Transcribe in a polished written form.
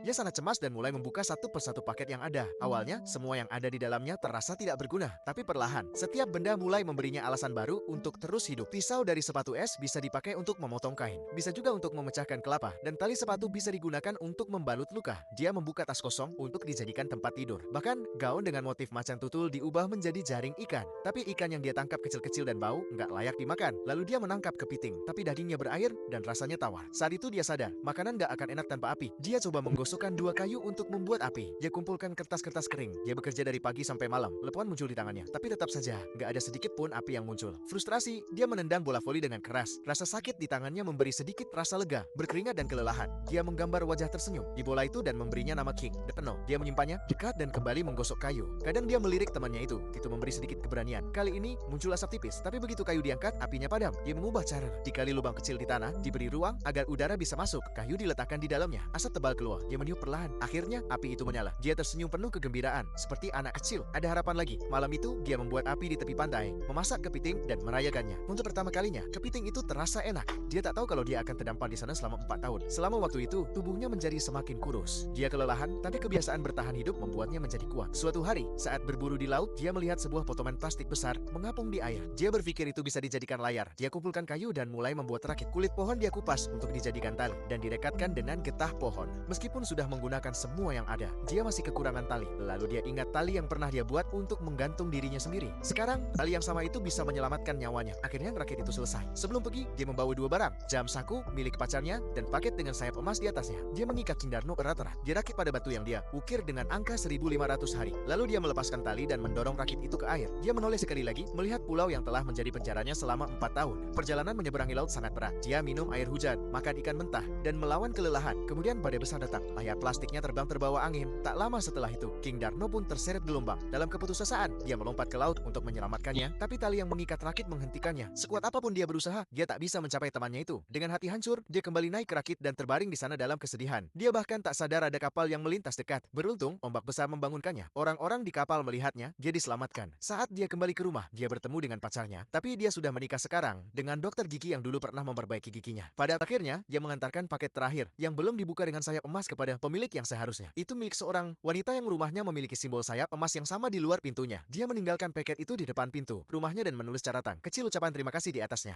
Dia sangat cemas dan mulai membuka satu persatu paket yang ada. Awalnya, semua yang ada di dalamnya terasa tidak berguna. Tapi perlahan, setiap benda mulai memberinya alasan baru untuk terus hidup. Pisau dari sepatu es bisa dipakai untuk memotong kain. Bisa juga untuk memecahkan kelapa. Dan tali sepatu bisa digunakan untuk membalut luka. Dia membuka tas kosong untuk dijadikan tempat tidur. Bahkan, gaun dengan motif macan tutul diubah menjadi jaring ikan. Tapi ikan yang dia tangkap kecil-kecil dan bau nggak layak dimakan. Lalu dia menangkap kepiting, tapi dagingnya berair dan rasanya tawar. Saat itu dia sadar, makanan nggak akan enak tanpa api. Dia coba menggosokkan dua kayu untuk membuat api. Dia kumpulkan kertas-kertas kering. Dia bekerja dari pagi sampai malam. Lepon muncul di tangannya, tapi tetap saja nggak ada sedikit pun api yang muncul. Frustrasi, dia menendang bola voli dengan keras. Rasa sakit di tangannya memberi sedikit rasa lega, berkeringat dan kelelahan. Dia menggambar wajah tersenyum di bola itu dan memberinya nama King, the Penuh. Dia menyimpannya dekat dan kembali menggosok kayu. Kadang dia melirik temannya itu memberi sedikit keberanian. Kali ini muncul asap tipis, tapi begitu kayu diangkat, apinya padam. Dia mengubah cara. Dikali lubang kecil di tanah, diberi ruang agar udara bisa masuk. Kayu diletakkan di dalamnya. Asap tebal keluar. Dia meniup perlahan. Akhirnya, api itu menyala. Dia tersenyum penuh kegembiraan, seperti anak kecil. Ada harapan lagi. Malam itu, dia membuat api di tepi pantai, memasak kepiting dan merayakannya. Untuk pertama kalinya, kepiting itu terasa enak. Dia tak tahu kalau dia akan terdampar di sana selama 4 tahun. Selama waktu itu, tubuhnya menjadi semakin kurus. Dia kelelahan, tapi kebiasaan bertahan hidup membuatnya menjadi kuat. Suatu hari, saat berburu di laut, dia melihat sebuah potongan plastik besar mengapung di air. Dia berpikir itu bisa dijadikan layar. Dia kumpulkan kayu dan mulai membuat rakit. Kulit pohon dia kupas untuk dijadikan tali dan direkatkan dengan getah pohon. Meskipun sudah menggunakan semua yang ada, dia masih kekurangan tali. Lalu dia ingat tali yang pernah dia buat untuk menggantung dirinya sendiri. Sekarang, tali yang sama itu bisa menyelamatkan nyawanya. Akhirnya rakit itu selesai. Sebelum pergi, dia membawa dua barang, jam saku milik pacarnya dan paket dengan sayap emas di atasnya. Dia mengikat King Darno erat-erat. Dia rakit pada batu yang dia ukir dengan angka 1500 hari. Lalu dia melepaskan tali dan mendorong rakit itu ke air. Dia menoleh sekali lagi, melihat pulau yang telah menjadi penjaranya selama 4 tahun. Perjalanan menyeberangi laut sangat berat. Dia minum air hujan, makan ikan mentah, dan melawan kelelahan. Kemudian badai besar datang. Layar plastiknya terbang terbawa angin. Tak lama setelah itu, King Darno pun terseret gelombang. Dalam keputusasaan, dia melompat ke laut untuk menyelamatkannya, tapi tali yang mengikat rakit menghentikannya. Sekuat apapun dia berusaha, dia tak bisa mencapai temannya itu. Dengan hati hancur, dia kembali naik ke rakit dan terbaring di sana dalam kesedihan. Dia bahkan tak sadar ada kapal yang melintas dekat. Beruntung, ombak besar membangunkannya. Orang-orang di kapal melihatnya, dia diselamatkan. Saat dia kembali ke rumah, dia bertemu dengan pacarnya, tapi dia sudah menikah sekarang dengan dokter gigi yang dulu pernah memperbaiki giginya. Pada akhirnya, dia mengantarkan paket terakhir yang belum dibuka dengan sayap emas kepada pemilik yang seharusnya. Itu milik seorang wanita yang rumahnya memiliki simbol sayap emas yang sama di luar pintunya. Dia meninggalkan paket itu di depan pintu rumahnya dan menulis catatan kecil ucapan terima kasih di atasnya.